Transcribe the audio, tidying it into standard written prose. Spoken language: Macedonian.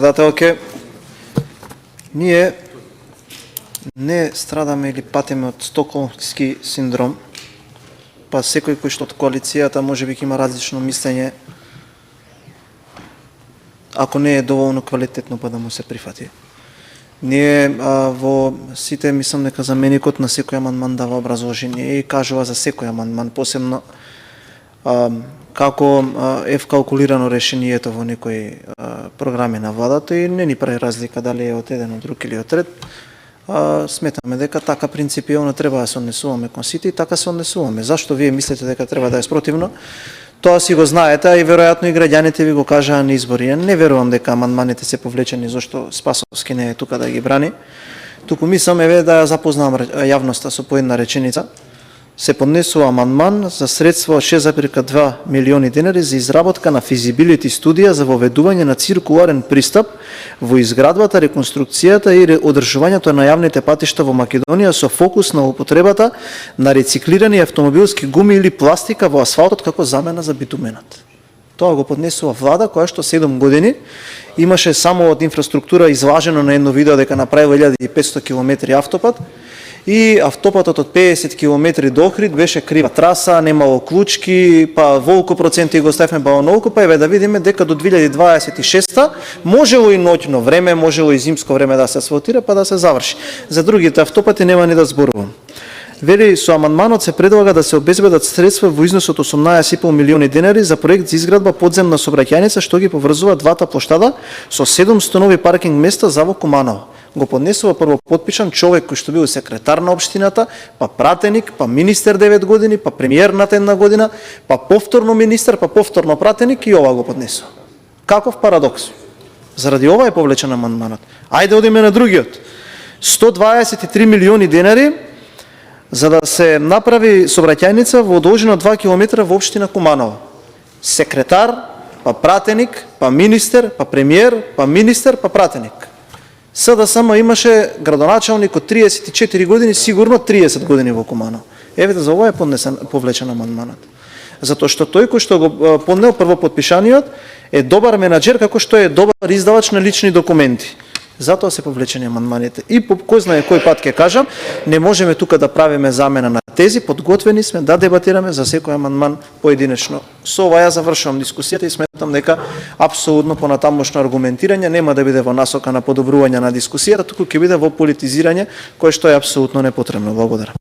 Председателке, ние не страдаме или патиме од стокхолмски синдром, па секој кој што од коалицијата можеби ќе има различно мислење, ако не е доволно квалитетно па да му се прифати. Ние во сите мислам дека заменикот на секој амандман дава образложение и кажува за секој амандман, посебно како е вкалкулирано решението во некои програми на владата и не ни прави разлика дали е од еден, од друг или од трет. Сметаме дека така принципиално треба да се однесуваме кон сите и така се однесуваме. Зашто вие мислите дека треба да е спротивно? Тоа си го знаете, а и веројатно и граѓаните ви го кажаа на избори. Не верувам дека амандманите се повлечени зашто Спасовски не е тука да ги брани. Туку мислам еве да ја запознавам јавноста со по една реченица. Се поднесува амандман за средства од 6,2 милиони денари за изработка на физибилити студија за воведување на циркуларен пристап во изградбата, реконструкцијата и одржувањето на јавните патишта во Македонија со фокус на употребата на рециклирани автомобилски гуми или пластика во асфалтот како замена за битуменат. Тоа го поднесува влада која што 7 години имаше само од инфраструктура излажено на едно видео дека направила 1500 км автопат, и автопатот од 50 км до Охрид беше крива траса, немало клучки, па волку проценти го ставме па онолку, па еве да видиме дека до 2026 можело и ноќно време, можело и зимско време да се асфалтира, па да се заврши. За другите автопати нема ни да зборувам. Вели, со амандманот се предлага да се обезбедат средства во износ од 18,5 милиони денари за проект за изградба подземна сообраќајница што ги поврзува двата плоштада со 700 нови паркинг места за во Куманово. Го поднесува прво подпишан човек кој што бил секретар на општината, па пратеник, па министер 9 години, па премиер на една година, па повторно министер, па повторно пратеник и ова го поднесува. Каков парадокс? Заради ова е повлечен амандманот. Ајде одиме на другиот. 123 милиони денари за да се направи сообраќајница во должина 2 км во општина Куманово. Секретар, па пратеник, па министер, па премиер, па министер, па пратеник. СДСМ имаше градоначалник од 34 години, сигурно 30 години во Куманово. Еве за ова е повлечен амандманот. Затоа што тој кој што го поднел првоподпишаниот е добар менаџер како што е добар издавач на лични документи. Затоа се повлечени амандманите. И по кој знае кој пат ќе кажам, не можеме тука да правиме замена на тези, подготвени сме да дебатираме за секој амандман поединечно. Со ова ја завршувам дискусијата и сметам дека апсолутно понатамошно аргументирање нема да биде во насока на подобрување на дискусијата, туку ќе биде во политизирање кое што е апсолутно непотребно. Благодарам.